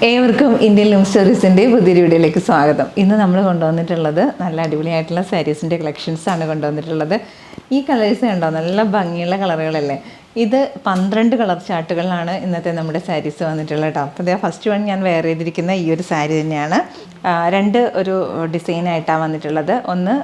ഏവർക്കും Indian loom സ്റ്റോറീസിൻ്റെ പുതിയൊരു വീഡിയോയിലേക്ക് സ്വാഗതം. ഇന്ന് നമ്മൾ കൊണ്ടുവന്നിട്ടുള്ളത് നല്ല അടിപൊളിയായിട്ടുള്ള സാരീസിൻ്റെ കളക്ഷൻസാണ് കൊണ്ടുവന്നിട്ടുള്ളത്. ഈ കളേഴ്സ് കണ്ടോ, നല്ല ഭംഗിയുള്ള കളറുകളല്ലേ. ഇത് 12 കളർ ചാർട്ടുകളിലാണ് ഇന്നത്തെ നമ്മുടെ സാരീസ് വന്നിട്ടുള്ളത് കേട്ടോ. അപ്പോൾ ഇതേ ഫസ്റ്റ് വൺ ഞാൻ വെയർ ചെയ്തിരിക്കുന്ന ഈ ഒരു സാരി തന്നെയാണ്. രണ്ട് ഒരു ഡിസൈനായിട്ടാണ് വന്നിട്ടുള്ളത്. ഒന്ന്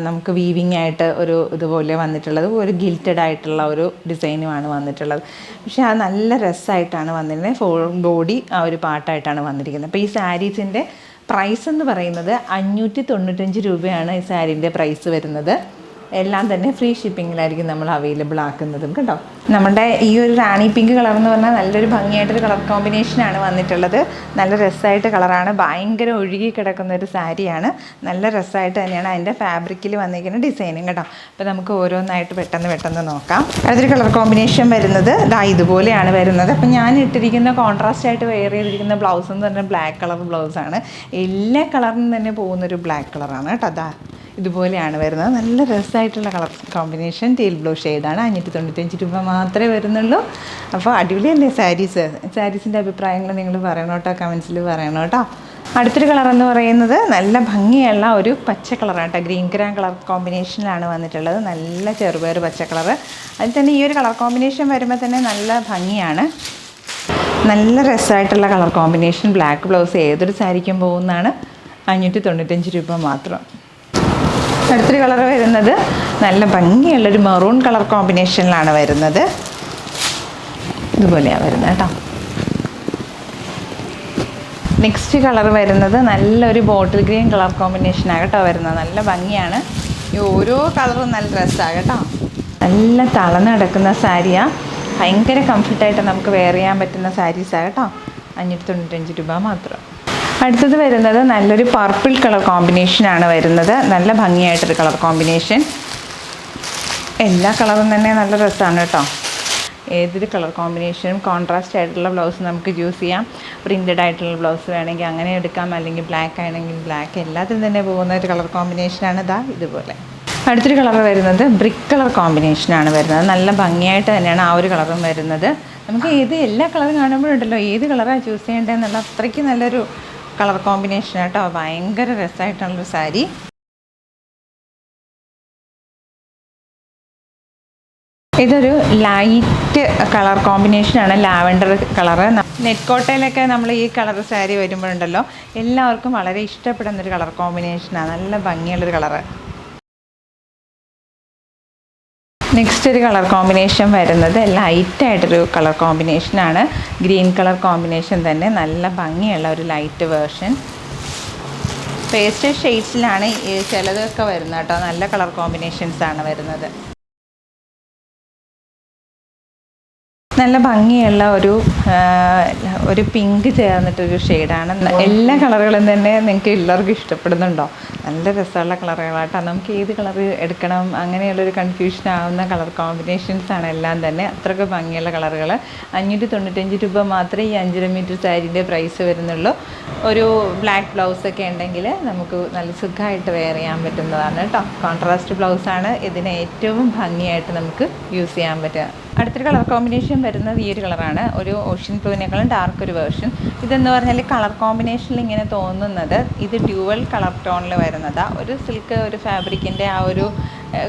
നമുക്ക് വീവിങ് ആയിട്ട് ഒരു ഇതുപോലെ വന്നിട്ടുള്ളത്, ഒരു ഗിൽറ്റഡ് ആയിട്ടുള്ള ഒരു ഡിസൈനുമാണ് വന്നിട്ടുള്ളത്. പക്ഷേ അത് നല്ല രസമായിട്ടാണ് വന്നിരുന്നത്. ഫുൾ ബോഡി ആ ഒരു പാട്ടായിട്ടാണ് വന്നിരിക്കുന്നത്. അപ്പോൾ ഈ സാരീസിൻ്റെ പ്രൈസ് എന്ന് പറയുന്നത് 595 രൂപയാണ് ഈ സാരീൻ്റെ പ്രൈസ് വരുന്നത്. എല്ലാം തന്നെ ഫ്രീ ഷിപ്പിങ്ങിലായിരിക്കും നമ്മൾ അവൈലബിൾ ആക്കുന്നതും കേട്ടോ. നമ്മുടെ ഈ ഒരു റാണി പിങ്ക് കളർ എന്ന് പറഞ്ഞാൽ നല്ലൊരു ഭംഗിയായിട്ടൊരു കളർ കോമ്പിനേഷനാണ് വന്നിട്ടുള്ളത്. നല്ല രസമായിട്ട് കളറാണ്, ഭയങ്കര ഒഴുകി കിടക്കുന്ന ഒരു സാരിയാണ്. നല്ല രസമായിട്ട് തന്നെയാണ് അതിൻ്റെ ഫാബ്രിക്കിൽ വന്നിരിക്കുന്ന ഡിസൈനും കേട്ടോ. അപ്പോൾ നമുക്ക് ഓരോന്നായിട്ട് പെട്ടെന്ന് നോക്കാം. അതൊരു കളർ കോമ്പിനേഷൻ വരുന്നത് ഇതുപോലെയാണ് വരുന്നത്. അപ്പോൾ ഞാൻ ഇട്ടിരിക്കുന്ന കോൺട്രാസ്റ്റ് ആയിട്ട് വെയർ ചെയ്തിരിക്കുന്ന ബ്ലൗസ് എന്ന് പറഞ്ഞാൽ ബ്ലാക്ക് കളർ ബ്ലൗസാണ്. എല്ലാ കളറിനും തന്നെ പോകുന്നൊരു ബ്ലാക്ക് കളറാണ് കേട്ടോ. ഇതുപോലെയാണ് വരുന്നത്. നല്ല രസമായിട്ടുള്ള കളർ കോമ്പിനേഷൻ. ടീൽ ബ്ലൂ ഷെയ്ഡാണ്. 595 രൂപ മാത്രമേ വരുന്നുള്ളൂ. അപ്പോൾ അടിപൊളിയല്ലേ സാരീസിൻ്റെ അഭിപ്രായങ്ങൾ നിങ്ങൾ പറയണം കേട്ടോ, കമൻസിൽ പറയണം കേട്ടോ. അടുത്തൊരു കളർ എന്ന് പറയുന്നത് നല്ല ഭംഗിയുള്ള ഒരു പച്ച കളറാണ് കേട്ടോ. ഗ്രീൻ കളർ കോമ്പിനേഷനിലാണ് വന്നിട്ടുള്ളത്. നല്ല ചെറുപയർ പച്ച കളർ. അതിൽ തന്നെ ഈ ഒരു കളർ കോമ്പിനേഷൻ വരുമ്പോൾ തന്നെ നല്ല ഭംഗിയാണ്. നല്ല രസമായിട്ടുള്ള കളർ കോമ്പിനേഷൻ. ബ്ലാക്ക് ബ്ലൗസ് ഏതൊരു സാരിക്കും പോകുന്നതാണ്. 595 രൂപ മാത്രം. അടുത്തൊരു കളർ വരുന്നത് നല്ല ഭംഗിയുള്ളൊരു മെറൂൺ കളർ കോമ്പിനേഷനിലാണ് വരുന്നത്. ഇതുപോലെയാണ് വരുന്നത് കേട്ടോ. നെക്സ്റ്റ് കളർ വരുന്നത് നല്ലൊരു ബോട്ടിൽ ഗ്രീൻ കളർ കോമ്പിനേഷനാണ് കേട്ടോ വരുന്നത്. നല്ല ഭംഗിയാണ്. ഈ ഓരോ കളറും നല്ല രസമാണ് കേട്ടോ. നല്ല തളർന്ന് കിടക്കുന്ന സാരിയാണ്. ഭയങ്കര കംഫർട്ടായിട്ട് നമുക്ക് വെയർ ചെയ്യാൻ പറ്റുന്ന സാരീസാണ് കേട്ടോ. 595 രൂപ മാത്രം. അടുത്തത് വരുന്നത് നല്ലൊരു പർപ്പിൾ കളർ കോമ്പിനേഷനാണ് വരുന്നത്. നല്ല ഭംഗിയായിട്ടൊരു കളർ കോമ്പിനേഷൻ. എല്ലാ കളറും തന്നെ നല്ല രസമാണ് കേട്ടോ. ഏതൊരു കളർ കോമ്പിനേഷനും കോൺട്രാസ്റ്റ് ആയിട്ടുള്ള ബ്ലൗസ് നമുക്ക് യൂസ് ചെയ്യാം. പ്രിൻറ്റഡ് ആയിട്ടുള്ള ബ്ലൗസ് വേണമെങ്കിൽ അങ്ങനെ എടുക്കാം, അല്ലെങ്കിൽ ബ്ലാക്ക് ആണെങ്കിൽ ബ്ലാക്ക്. എല്ലാത്തിനും തന്നെ പോകുന്ന ഒരു കളർ കോമ്പിനേഷനാണ് ഇതുപോലെ. അടുത്തൊരു കളർ വരുന്നത് ബ്രിക്ക് കളർ കോമ്പിനേഷനാണ് വരുന്നത്. നല്ല ഭംഗിയായിട്ട് തന്നെയാണ് ആ ഒരു കളറും വരുന്നത്. നമുക്ക് എല്ലാ കളറും കാണുമ്പോഴുണ്ടല്ലോ ഏത് കളറാണ് ചൂസ് ചെയ്യേണ്ടതെന്നുള്ള അത്രയ്ക്ക് നല്ലൊരു കളർ കോമ്പിനേഷൻ കേട്ടോ. ഭയങ്കര രസമായിട്ടുള്ളൊരു സാരി. ഇതൊരു ലൈറ്റ് കളർ കോമ്പിനേഷനാണ്, ലാവൻഡർ കളറ്. നെറ്റ് കോട്ടയിലൊക്കെ നമ്മൾ ഈ കളർ സാരി വരുമ്പോഴുണ്ടല്ലോ എല്ലാവർക്കും വളരെ ഇഷ്ടപ്പെടുന്നൊരു കളർ കോമ്പിനേഷനാണ്. നല്ല ഭംഗിയുള്ളൊരു കളറ്. നെക്സ്റ്റ് ഒരു കളർ കോമ്പിനേഷൻ വരുന്നത് ലൈറ്റായിട്ടൊരു കളർ കോമ്പിനേഷനാണ്. ഗ്രീൻ കളർ കോമ്പിനേഷൻ തന്നെ നല്ല ഭംഗിയുള്ള ഒരു ലൈറ്റ് വേർഷൻ. പേസ്റ്റൽ ഷെയ്ഡ്സിലാണ് ചിലതൊക്കെ വരുന്നത് കേട്ടോ. നല്ല കളർ കോമ്പിനേഷൻസാണ് വരുന്നത്. നല്ല ഭംഗിയുള്ള ഒരു പിങ്ക് ചേർന്നിട്ടൊരു ഷെയ്ഡാണ്. എല്ലാ കളറുകളും തന്നെ നിങ്ങൾക്ക് എല്ലാവർക്കും ഇഷ്ടപ്പെടുന്നുണ്ടോ? നല്ല രസമുള്ള കളറുകളാട്ടോ. നമുക്ക് ഏത് കളർ എടുക്കണം അങ്ങനെയുള്ളൊരു കൺഫ്യൂഷൻ ആവുന്ന കളർ കോമ്പിനേഷൻസാണ് എല്ലാം തന്നെ. അത്രയ്ക്ക് ഭംഗിയുള്ള കളറുകൾ. 595 രൂപ മാത്രമേ ഈ 5.5 മീറ്റർ സാരീൻ്റെ പ്രൈസ് വരുന്നുള്ളൂ. ഒരു ബ്ലാക്ക് ബ്ലൗസൊക്കെ ഉണ്ടെങ്കിൽ നമുക്ക് നല്ല സുഖമായിട്ട് വെയർ ചെയ്യാൻ പറ്റുന്നതാണ് കേട്ടോ. കോൺട്രാസ്റ്റ് ബ്ലൗസാണ് ഇതിന് ഏറ്റവും ഭംഗിയായിട്ട് നമുക്ക് യൂസ് ചെയ്യാൻ പറ്റുക. അടുത്തൊരു കളർ കോമ്പിനേഷൻ വരുന്നത് ഈ ഒരു കളറാണ്. ഒരു ഓഷ്യൻ ബ്ലൂവിനേക്കാളും ഡാർക്ക് ഒരു വേർഷൻ. ഇതെന്ന് പറഞ്ഞാൽ കളർ കോമ്പിനേഷനിൽ ഇങ്ങനെ തോന്നുന്നത് ഇത് ഡ്യുവൽ കളർ ടോണിൽ വരുന്നതാണ്. ഒരു സിൽക്ക് ഒരു ഫാബ്രിക്കിൻ്റെ ആ ഒരു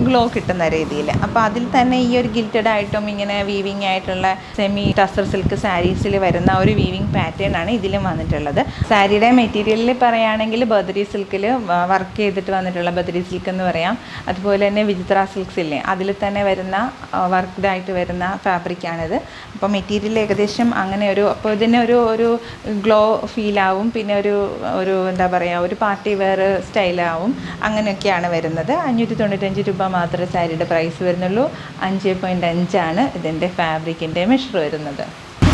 ഗ്ലോ കിട്ടുന്ന രീതിയിൽ. അപ്പോൾ അതിൽ തന്നെ ഈ ഒരു ഗിൽറ്റഡ് ആയിട്ടും ഇങ്ങനെ വീവിങ് ആയിട്ടുള്ള സെമി ടസർ സിൽക്ക് സാരീസിൽ വരുന്ന ഒരു വീവിങ് പാറ്റേൺ ആണ് ഇതിലും വന്നിട്ടുള്ളത്. സാരിയുടെ മെറ്റീരിയലിൽ പറയുകയാണെങ്കിൽ ബദരി സിൽക്കിൽ വർക്ക് ചെയ്തിട്ട് വന്നിട്ടുള്ള ബദരി സിൽക്ക് എന്ന് പറയാം. അതുപോലെ തന്നെ വിചിത്ര സിൽക്സ് ഇല്ലേ, അതിൽ തന്നെ വരുന്ന വർക്ക്ഡ് ആയിട്ട് വരുന്ന ഫാബ്രിക്കാണിത്. അപ്പോൾ മെറ്റീരിയൽ ഏകദേശം അങ്ങനെ അപ്പോൾ ഇതിന് ഒരു ഗ്ലോ ഫീലാവും. പിന്നെ ഒരു എന്താ പറയുക, ഒരു പാർട്ടി വെയർ സ്റ്റൈലാവും. അങ്ങനെയൊക്കെയാണ് വരുന്നത്. 595 രൂപ മാത്രമേ സാരിയുടെ പ്രൈസ് വരുന്നുള്ളൂ. 5.5 ആണ് ഇതിൻ്റെ ഫാബ്രിക്കിൻ്റെ മെഷർ വരുന്നത്.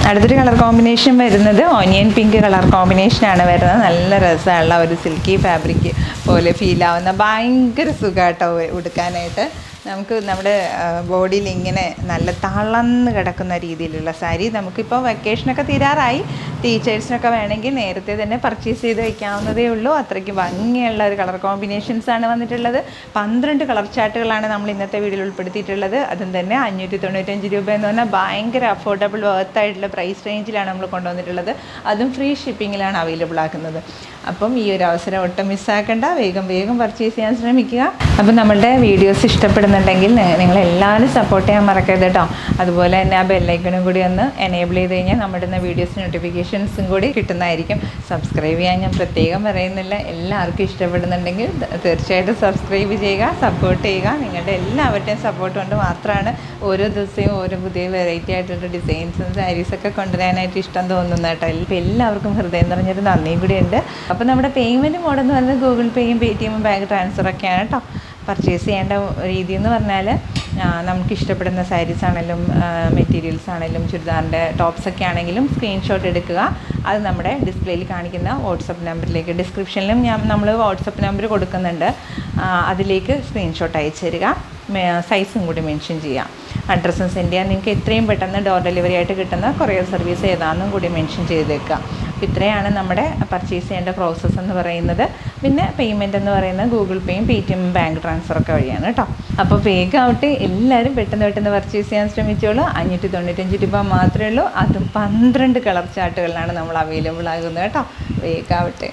അടുത്തൊരു കളർ കോമ്പിനേഷൻ വരുന്നത് ഓനിയൻ പിങ്ക് കളർ കോമ്പിനേഷനാണ് വരുന്നത്. നല്ല രസമുള്ള ഒരു സിൽക്കി ഫാബ്രിക് പോലെ ഫീലാവുന്ന ഭയങ്കര സുഖമായിട്ടോ ഉടുക്കാനായിട്ട്. നമുക്ക് നമ്മുടെ ബോഡിയിൽ ഇങ്ങനെ നല്ല തളർന്ന് കിടക്കുന്ന രീതിയിലുള്ള സാരി നമുക്കിപ്പോൾ വെക്കേഷനൊക്കെ തീരാറായി. ടീച്ചേഴ്സിനൊക്കെ വേണമെങ്കിൽ നേരത്തെ തന്നെ പർച്ചേസ് ചെയ്ത് വയ്ക്കാവുന്നതേ ഉള്ളൂ. അത്രയ്ക്ക് ഭംഗിയുള്ള ഒരു കളർ കോമ്പിനേഷൻസാണ് വന്നിട്ടുള്ളത്. 12 കളർ ചാർട്ടുകളാണ് നമ്മൾ ഇന്നത്തെ വീഡിയോയിൽ ഉൾപ്പെടുത്തിയിട്ടുള്ളത്. അതും തന്നെ 595 രൂപ എന്ന് പറഞ്ഞാൽ ഭയങ്കര അഫോർഡബിൾ വർത്തായിട്ടുള്ള പ്രൈസ് റേഞ്ചിലാണ് നമ്മൾ കൊണ്ടുവന്നിട്ടുള്ളത്. അതും ഫ്രീ ഷിപ്പിങ്ങിലാണ് അവൈലബിൾ ആക്കുന്നത്. അപ്പം ഈ ഒരു അവസരം ഒട്ടും മിസ്സാക്കണ്ട, വേഗം പർച്ചേസ് ചെയ്യാൻ ശ്രമിക്കുക. അപ്പം നമ്മളുടെ വീഡിയോസ് ഇഷ്ടപ്പെടുന്നുണ്ടെങ്കിൽ നിങ്ങളെല്ലാവരും സപ്പോർട്ട് ചെയ്യാൻ മറക്കരുത് കേട്ടോ. അതുപോലെ തന്നെ ആ ബെല്ലൈക്കണും കൂടി ഒന്ന് എനേബിൾ ചെയ്ത് കഴിഞ്ഞാൽ നമ്മുടെ ഇന്ന് വീഡിയോസ് നോട്ടിഫിക്കേഷൻസും കൂടി കിട്ടുന്നതായിരിക്കും. സബ്സ്ക്രൈബ് ചെയ്യാൻ ഞാൻ പ്രത്യേകം പറയുന്നില്ല. എല്ലാവർക്കും ഇഷ്ടപ്പെടുന്നുണ്ടെങ്കിൽ തീർച്ചയായിട്ടും സബ്സ്ക്രൈബ് ചെയ്യുക, സപ്പോർട്ട് ചെയ്യുക. നിങ്ങളുടെ എല്ലാവരുടെയും സപ്പോർട്ട് കൊണ്ട് മാത്രമാണ് ഓരോ ദിവസവും ഓരോ പുതിയ വെറൈറ്റി ആയിട്ടുള്ള ഡിസൈൻസും സാരീസൊക്കെ കൊണ്ടുവരാനായിട്ട് ഇഷ്ടം തോന്നുന്നത് കേട്ടോ. ഇപ്പം എല്ലാവർക്കും ഹൃദയം നിറഞ്ഞൊരു നന്ദിയും കൂടി ഉണ്ട്. അപ്പോൾ നമ്മുടെ പേയ്മെൻറ്റ് മോഡ് എന്ന് പറയുന്നത് ഗൂഗിൾ പേയും പേടിഎമ്മും ബാങ്ക് ട്രാൻസ്ഫറൊക്കെയാണ് കേട്ടോ. പർച്ചേസ് ചെയ്യേണ്ട രീതി എന്ന് പറഞ്ഞാൽ നമുക്ക് ഇഷ്ടപ്പെടുന്ന സാരീസ് ആണെങ്കിലും മെറ്റീരിയൽസ് ആണെങ്കിലും ചുരിദാറിൻ്റെ ടോപ്സൊക്കെ ആണെങ്കിലും സ്ക്രീൻഷോട്ട് എടുക്കുക. അത് നമ്മുടെ ഡിസ്പ്ലേയിൽ കാണിക്കുന്ന വാട്സപ്പ് നമ്പറിലേക്ക്, ഡിസ്ക്രിപ്ഷനിലും നമ്മൾ വാട്സപ്പ് നമ്പർ കൊടുക്കുന്നുണ്ട്, അതിലേക്ക് സ്ക്രീൻഷോട്ട് അയച്ചു തരിക. സൈസും കൂടി മെൻഷൻ ചെയ്യാം. അഡ്രസ്സും സെൻഡ് ചെയ്യാൻ നിങ്ങൾക്ക് എത്രയും പെട്ടെന്ന് ഡോർ ഡെലിവറി ആയിട്ട് കിട്ടുന്ന കൊറിയർ സർവീസ് ഏതാണെന്നും കൂടി മെൻഷൻ ചെയ്തേക്കുക. അപ്പോൾ ഇത്രയാണ് നമ്മുടെ പർച്ചേസ് ചെയ്യേണ്ട പ്രോസസ്സ് എന്ന് പറയുന്നത്. പിന്നെ പേയ്മെൻറ്റ് എന്ന് പറയുന്നത് ഗൂഗിൾ പേയും പേടിഎമ്മും ബാങ്ക് ട്രാൻസ്ഫറൊക്കെ വഴിയാണ് കേട്ടോ. അപ്പോൾ വേഗമാവട്ടെ, എല്ലാവരും പെട്ടെന്ന് പർച്ചേസ് ചെയ്യാൻ ശ്രമിച്ചോളൂ. 595 രൂപ മാത്രമേ ഉള്ളൂ. അതും 12 കളർ ചാർട്ടുകളിലാണ് നമ്മൾ അവൈലബിൾ ആകുന്നത് കേട്ടോ. വേഗമാവട്ടെ.